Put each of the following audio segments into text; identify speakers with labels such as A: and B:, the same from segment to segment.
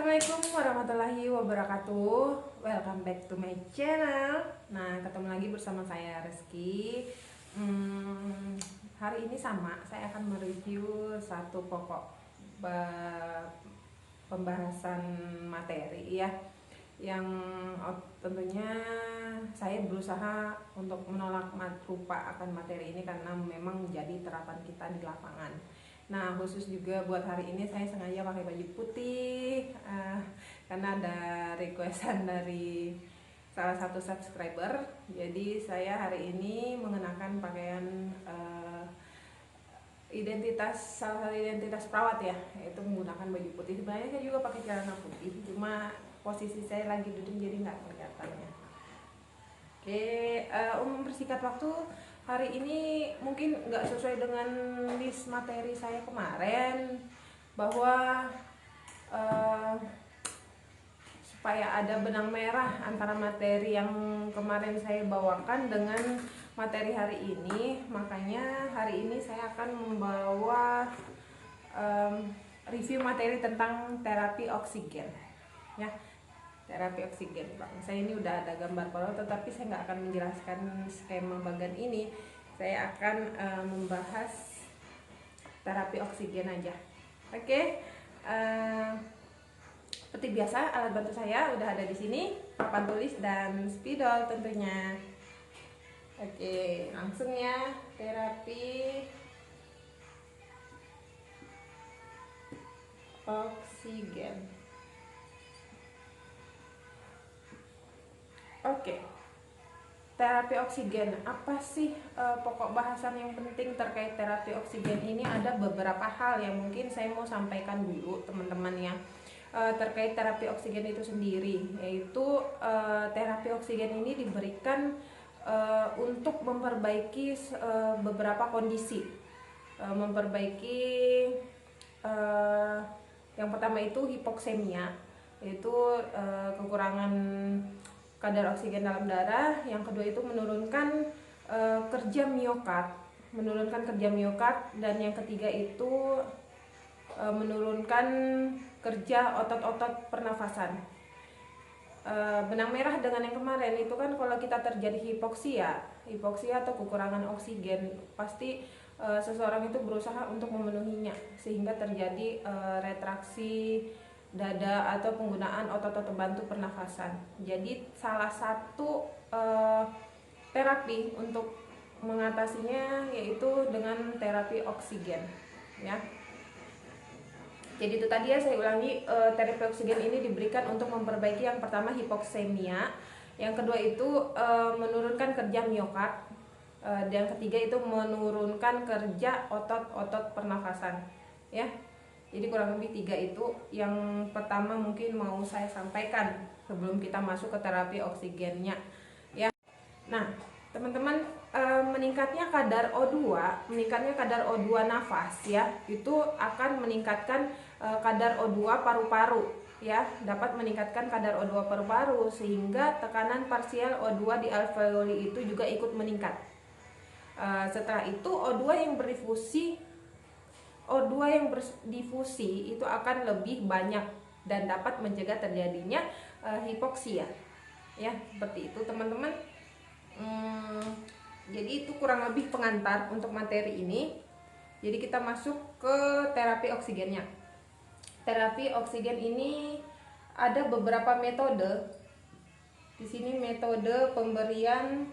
A: Assalamualaikum warahmatullahi wabarakatuh. Welcome back to my channel. Nah, ketemu lagi bersama saya Reski. Hari ini saya akan mereview satu pokok pembahasan materi ya, yang tentunya saya berusaha untuk menolak rupa akan materi ini karena memang menjadi terapan kita di lapangan. Nah, khusus juga buat hari ini saya sengaja pakai baju putih karena ada requestan dari salah satu subscriber. Jadi saya hari ini mengenakan pakaian salah satu identitas perawat ya, yaitu menggunakan baju putih. Sebenarnya saya juga pakai celana putih, cuma posisi saya lagi duduk jadi nggak kelihatannya. Oke, mempersingkat waktu, hari ini mungkin nggak sesuai dengan list materi saya kemarin, bahwa supaya ada benang merah antara materi yang kemarin saya bawakan dengan materi hari ini. Makanya hari ini saya akan membawa review materi tentang terapi oksigen ya. Terapi oksigen, Pak. Saya ini udah ada gambar kalau, tetapi saya nggak akan menjelaskan skema bagian ini. Saya akan membahas terapi oksigen aja. Oke. Seperti biasa, alat bantu saya udah ada di sini, papan tulis dan spidol tentunya. Oke, langsung ya, terapi oksigen. Oke, terapi oksigen, apa sih pokok bahasan yang penting terkait terapi oksigen ini? Ada beberapa hal yang mungkin saya mau sampaikan dulu teman-teman ya, terkait terapi oksigen itu sendiri, yaitu terapi oksigen ini diberikan untuk memperbaiki beberapa kondisi, memperbaiki yang pertama itu hipoksemia, yaitu kekurangan kadar oksigen dalam darah. Yang kedua itu menurunkan kerja miokard, dan yang ketiga itu menurunkan kerja otot-otot pernafasan. Benang merah dengan yang kemarin itu kan, kalau kita terjadi hipoksia atau kekurangan oksigen, pasti seseorang itu berusaha untuk memenuhinya sehingga terjadi retraksi dada atau penggunaan otot-otot bantu pernafasan. Jadi salah satu terapi untuk mengatasinya yaitu dengan terapi oksigen ya. Jadi itu tadi ya, saya ulangi, terapi oksigen ini diberikan untuk memperbaiki yang pertama hipoksemia, yang kedua itu menurunkan kerja miokard, dan yang ketiga itu menurunkan kerja otot-otot pernafasan ya. Jadi kurang lebih tiga itu yang pertama mungkin mau saya sampaikan sebelum kita masuk ke terapi oksigennya ya. Nah teman-teman, meningkatnya kadar O2 nafas ya, itu akan meningkatkan kadar O2 paru-paru ya, dapat meningkatkan kadar O2 paru-paru sehingga tekanan parsial O2 di alveoli itu juga ikut meningkat. Setelah itu O2 yang berdifusi itu akan lebih banyak dan dapat mencegah terjadinya hipoksia ya, seperti itu teman-teman. Jadi itu kurang lebih pengantar untuk materi ini. Jadi kita masuk ke terapi oksigennya. Terapi oksigen ini ada beberapa metode. Di sini metode pemberian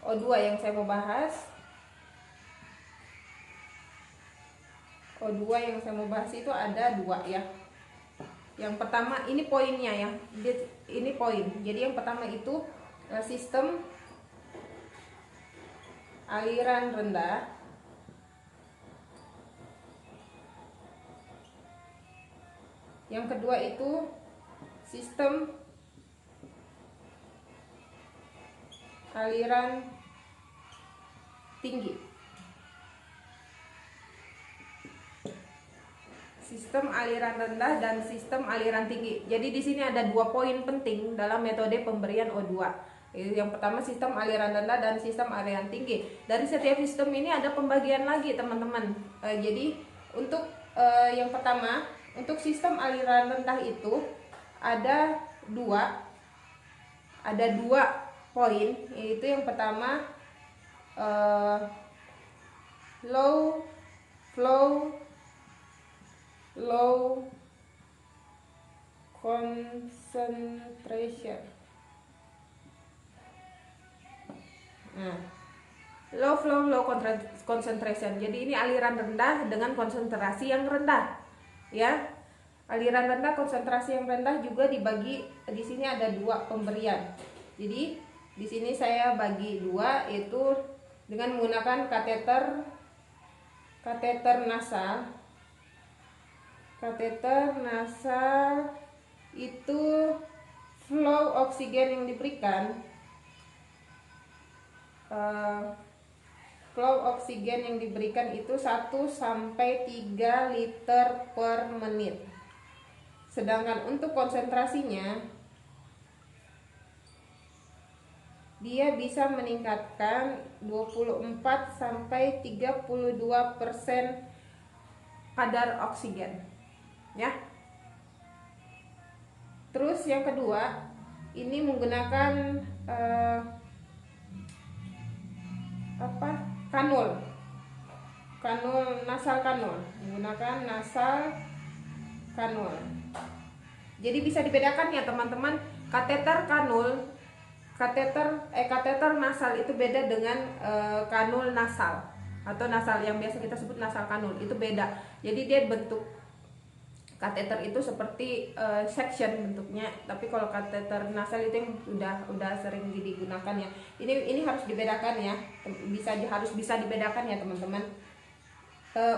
A: O2 yang saya mau bahas. O2 yang saya mau bahas itu ada dua ya. Yang pertama ini poinnya ya. Ini poin. Jadi yang pertama itu sistem aliran rendah. Yang kedua itu sistem aliran tinggi. Sistem aliran rendah dan sistem aliran tinggi. Jadi di sini ada dua poin penting dalam metode pemberian O2. Yang pertama sistem aliran rendah dan sistem aliran tinggi. Dari setiap sistem ini ada pembagian lagi teman-teman. Jadi untuk yang pertama Untuk sistem aliran rendah itu ada dua poin, yaitu yang pertama low flow low concentration. Nah, low flow low concentration. Jadi ini aliran rendah dengan konsentrasi yang rendah, ya. Aliran rendah konsentrasi yang rendah juga dibagi di sini ada dua pemberian. Jadi di sini saya bagi dua, yaitu dengan menggunakan kateter nasal. Kateter nasal itu flow oksigen yang diberikan, itu 1 sampai 3 liter per menit. Sedangkan untuk konsentrasinya dia bisa meningkatkan 24 sampai 32% kadar oksigen, ya. Terus yang kedua, ini menggunakan menggunakan nasal kanul. Jadi bisa dibedakan ya teman-teman, kateter nasal itu beda dengan kanul nasal atau nasal yang biasa kita sebut nasal kanul, itu beda. Jadi dia bentuk kateter itu seperti section bentuknya, tapi kalau kateter nasal itu yang udah sering digunakan ya. Ini harus dibedakan ya, harus bisa dibedakan ya teman-teman.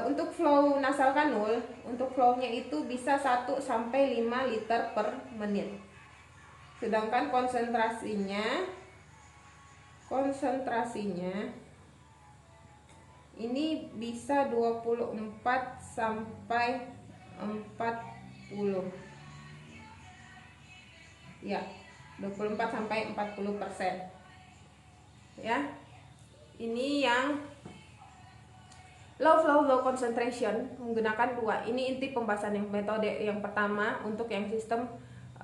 A: Untuk flow nasal kanul, untuk flownya itu bisa 1 sampai 5 liter per menit. Sedangkan konsentrasinya ini bisa 24 sampai 40. Ya, 24 sampai 40%. Ya. Ini yang low flow low concentration menggunakan dua. Ini inti pembahasan yang metode yang pertama untuk yang sistem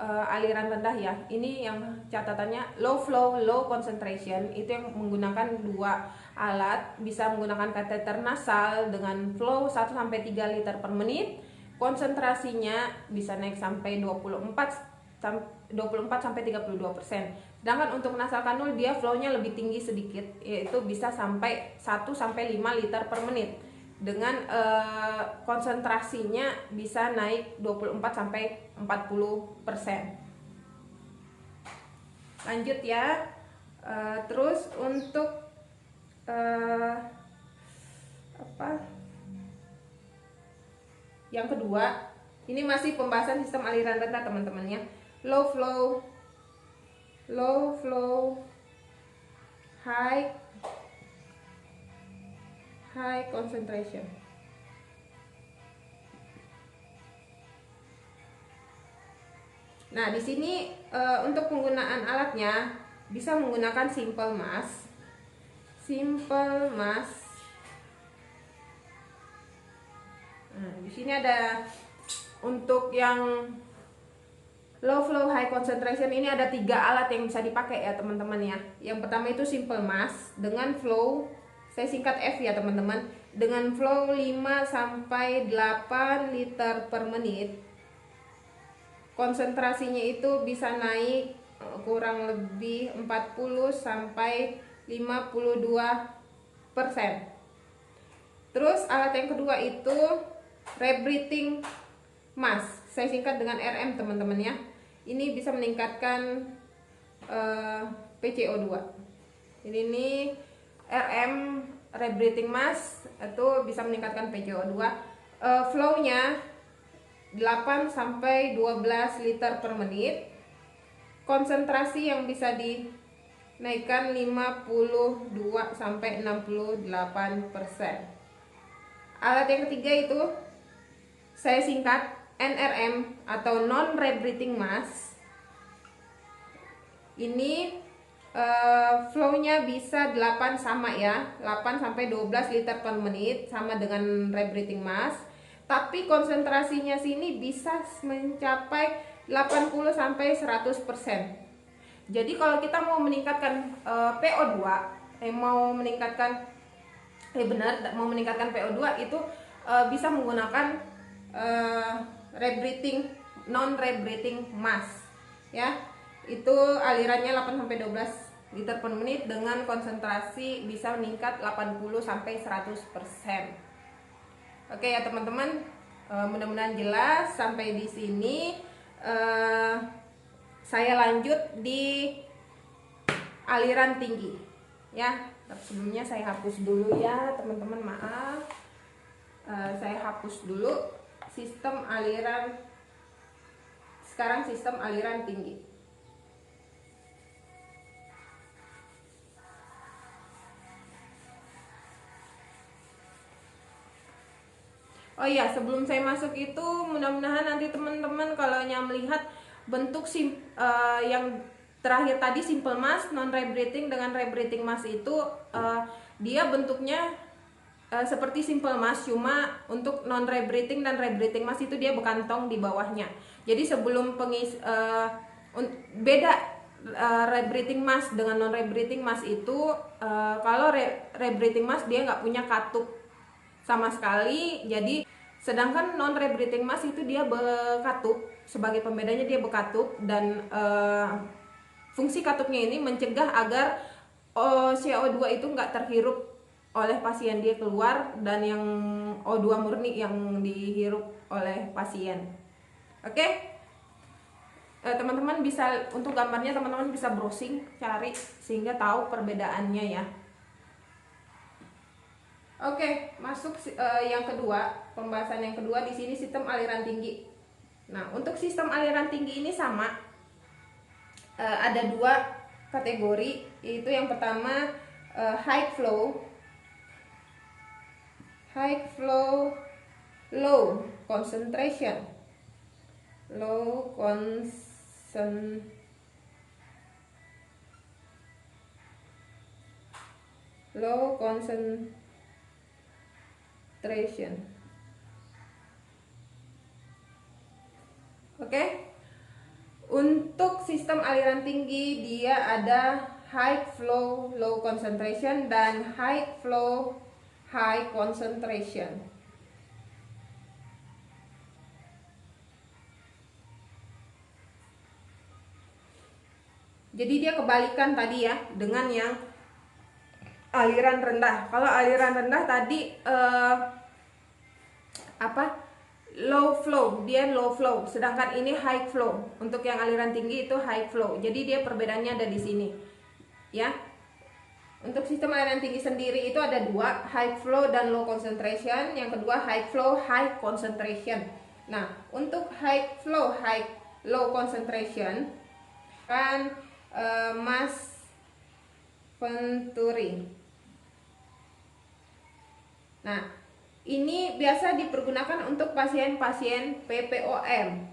A: aliran rendah ya. Ini yang catatannya low flow low concentration, itu yang menggunakan dua alat, bisa menggunakan kateter nasal dengan flow 1 sampai 3 liter per menit. Konsentrasinya bisa naik sampai 24 sampai 32%. Sedangkan untuk nasal kanul dia flownya lebih tinggi sedikit, yaitu bisa sampai 1 sampai 5 liter per menit. Dengan konsentrasinya bisa naik 24 sampai 40%. Lanjut ya. Terus untuk yang kedua, ini masih pembahasan sistem aliran rendah teman-teman ya. Low flow high concentration. Nah, di sini untuk penggunaan alatnya bisa menggunakan simple mass. Nah, di sini ada untuk yang low flow high concentration ini ada 3 alat yang bisa dipakai ya teman-teman ya. Yang pertama itu simple mass dengan flow, saya singkat F ya teman-teman, dengan flow 5 sampai 8 liter per menit. Konsentrasinya itu bisa naik kurang lebih 40 sampai 52%. Terus alat yang kedua itu rebreathing mass, saya singkat dengan RM teman-teman ya. Ini bisa meningkatkan PCO2. Ini RM rebreathing mass itu bisa meningkatkan PCO2. Flow-nya 8 sampai 12 liter per menit. Konsentrasi yang bisa dinaikkan 52 sampai 68%. Alat yang ketiga itu saya singkat NRM atau non rebreathing mass. Ini flow-nya bisa 8 sampai 12 liter per menit, sama dengan rebreathing mass. tapi konsentrasinya sini bisa mencapai 80 sampai 100%. Jadi kalau kita mau meningkatkan PO2, mau meningkatkan PO2 itu bisa menggunakan non rebreathing mask ya. Itu alirannya 8 sampai 12 liter per menit dengan konsentrasi bisa meningkat 80 sampai 100%. Oke ya teman-teman, mudah-mudahan jelas sampai di sini. Saya lanjut di aliran tinggi ya. Sebelumnya saya hapus dulu ya teman-teman, maaf. Saya hapus dulu sistem aliran. Sekarang sistem aliran tinggi. Oh iya, sebelum saya masuk itu mudah-mudahan nanti teman-teman kalau yang melihat bentuk yang terakhir tadi simple mask, non rebreathing dengan rebreathing mask itu dia bentuknya seperti simple mask, cuma untuk non rebreathing dan rebreathing mask itu dia bekantong di bawahnya. Jadi sebelum beda rebreathing mask dengan non rebreathing mask itu, kalau rebreathing mask dia nggak punya katup sama sekali. Jadi sedangkan non rebreathing mask itu dia berkatup. Sebagai pembedanya dia berkatup, dan fungsi katupnya ini mencegah agar CO2 itu nggak terhirup oleh pasien, dia keluar, dan yang O2 murni yang dihirup oleh pasien. Oke? Teman-teman bisa, untuk gambarnya teman-teman bisa browsing, cari sehingga tahu perbedaannya ya. Oke, masuk yang kedua, pembahasan yang kedua di sini sistem aliran tinggi. Nah, untuk sistem aliran tinggi ini sama, ada dua kategori, yaitu yang pertama high flow, low concentration, low concentration. Oke. Untuk sistem aliran tinggi dia ada high flow low concentration dan high flow high concentration. Jadi dia kebalikan tadi ya dengan yang aliran rendah. Kalau aliran rendah tadi low flow, dia low flow, sedangkan ini high flow. Untuk yang aliran tinggi itu high flow. Jadi dia perbedaannya ada di sini. Ya. Untuk sistem aliran tinggi sendiri itu ada dua, high flow dan low concentration. Yang kedua high flow high concentration. Nah, untuk high flow low concentration kan Mas Venturi. Nah, ini biasa dipergunakan untuk pasien-pasien PPOM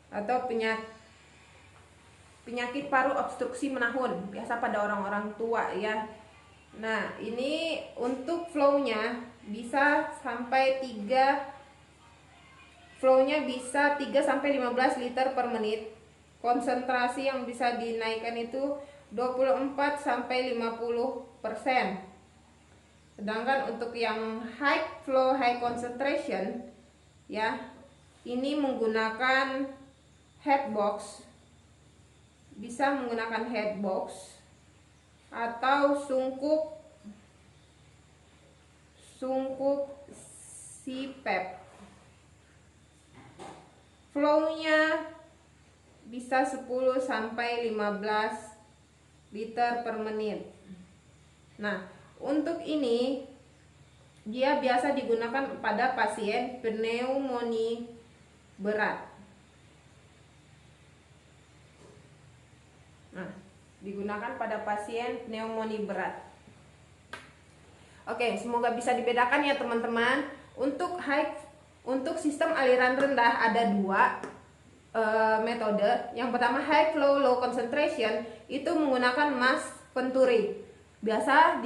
A: atau penyakit paru obstruksi menahun, biasa pada orang-orang tua ya. Nah, ini untuk flow-nya bisa sampai 3 sampai 15 liter per menit. Konsentrasi yang bisa dinaikkan itu 24 sampai 50%. Sedangkan untuk yang high flow high concentration ya, ini menggunakan headbox. Bisa menggunakan headbox atau sungkup CPAP. Flow-nya bisa 10 sampai 15 liter per menit. Nah, untuk ini dia biasa digunakan pada pasien pneumonia berat. Nah, digunakan pada pasien pneumonia berat. Oke, semoga bisa dibedakan ya teman-teman. Untuk sistem aliran rendah ada dua metode. Yang pertama high flow low concentration, itu menggunakan Mas Venturi. Biasa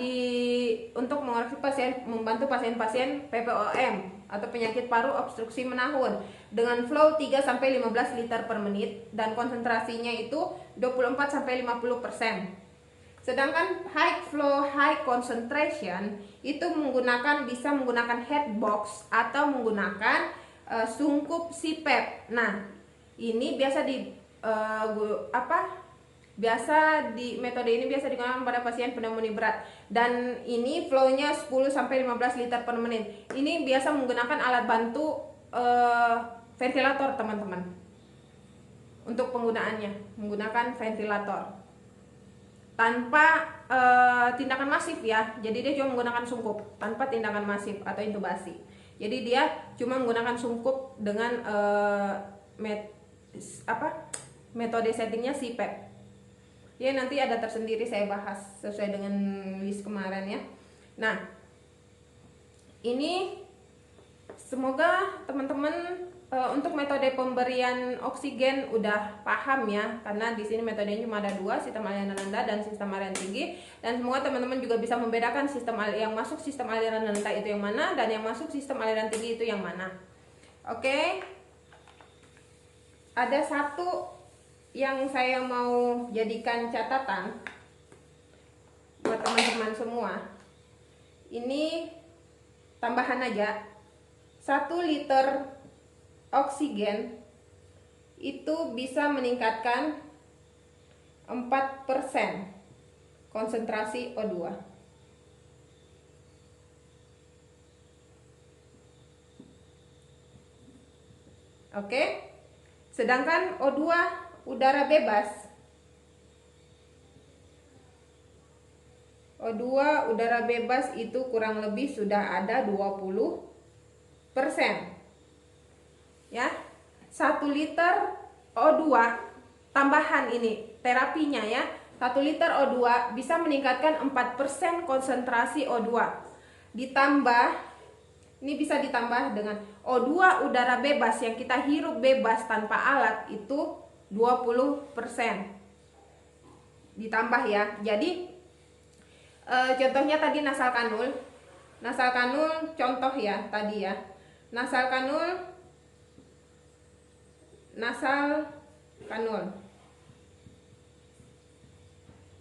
A: untuk membantu pasien-pasien PPOM atau penyakit paru obstruksi menahun dengan flow 3-15 liter per menit dan konsentrasinya itu 24-50%. Sedangkan high flow high concentration itu bisa menggunakan headbox atau menggunakan sungkup CPAP. Nah, ini biasa metode ini biasa digunakan pada pasien pneumonia berat dan ini flow-nya 10-15 liter per menit. Ini biasa menggunakan alat bantu ventilator, teman-teman. Untuk penggunaannya menggunakan ventilator tanpa tindakan masif ya. Jadi dia cuma menggunakan sungkup tanpa tindakan masif atau intubasi. Jadi dia cuma menggunakan sungkup dengan metode settingnya CPAP. Ya nanti ada tersendiri saya bahas sesuai dengan list kemarin ya. Nah, ini semoga teman-teman untuk metode pemberian oksigen udah paham ya, karena di sini metodenya cuma ada 2, sistem aliran rendah dan sistem aliran tinggi. Dan semoga teman-teman juga bisa membedakan yang masuk sistem aliran rendah itu yang mana dan yang masuk sistem aliran tinggi itu yang mana. Oke. Ada satu yang saya mau jadikan catatan buat teman-teman semua. Ini tambahan aja. 1 liter oksigen itu bisa meningkatkan 4% konsentrasi O2. Oke. Sedangkan O2 udara bebas. O2 udara bebas itu kurang lebih sudah ada 20%. Ya, 1 liter O2 tambahan ini terapinya ya. 1 liter O2 bisa meningkatkan 4% konsentrasi O2. Ditambah, ini bisa ditambah dengan O2 udara bebas yang kita hirup bebas tanpa alat itu 20%. Ditambah ya. Jadi contohnya tadi nasal kanul. Nasal kanul contoh ya tadi ya. Nasal kanul.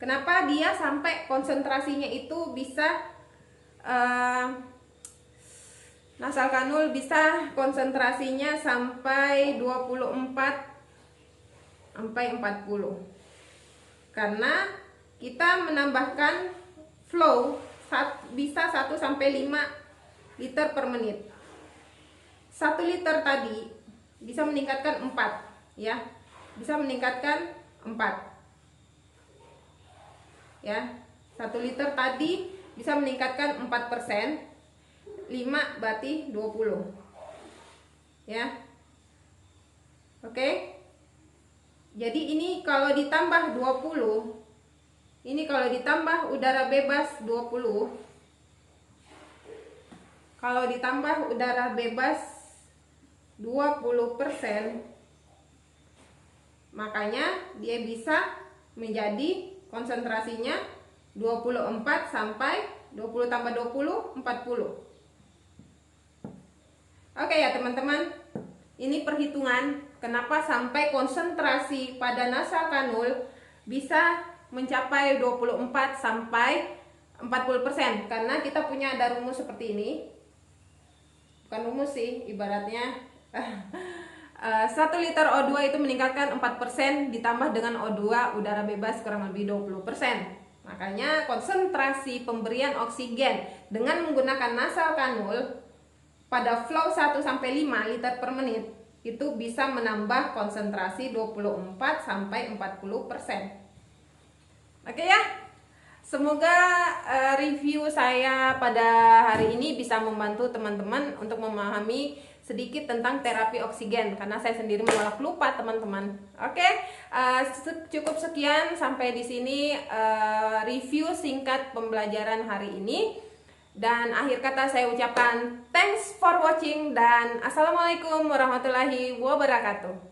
A: Kenapa dia sampai konsentrasinya itu bisa nasal kanul bisa konsentrasinya sampai 24-40? Karena kita menambahkan flow bisa 1-5 liter per menit. 1 liter tadi bisa meningkatkan 4 ya. Bisa meningkatkan 4. Ya. 1 liter tadi bisa meningkatkan 4%. 5 berarti 20. Ya. Oke. Jadi ini kalau ditambah 20, ini kalau ditambah udara bebas 20. Kalau ditambah udara bebas 20%, makanya dia bisa menjadi konsentrasinya 24 sampai 20 tambah 20, 40. Oke ya teman-teman, ini perhitungan kenapa sampai konsentrasi pada nasal kanul bisa mencapai 24 sampai 40%. Karena kita punya ada rumus seperti ini. Bukan rumus sih, ibaratnya 1 liter O2 itu meningkatkan 4% ditambah dengan O2 udara bebas kurang lebih 20%. Makanya konsentrasi pemberian oksigen dengan menggunakan nasal kanul pada flow 1-5 liter per menit itu bisa menambah konsentrasi 24-40%. Oke ya. Semoga review saya pada hari ini bisa membantu teman-teman untuk memahami sedikit tentang terapi oksigen, karena saya sendiri malah lupa teman-teman. Oke, cukup sekian sampai di sini review singkat pembelajaran hari ini. Dan akhir kata saya ucapkan thanks for watching dan assalamualaikum warahmatullahi wabarakatuh.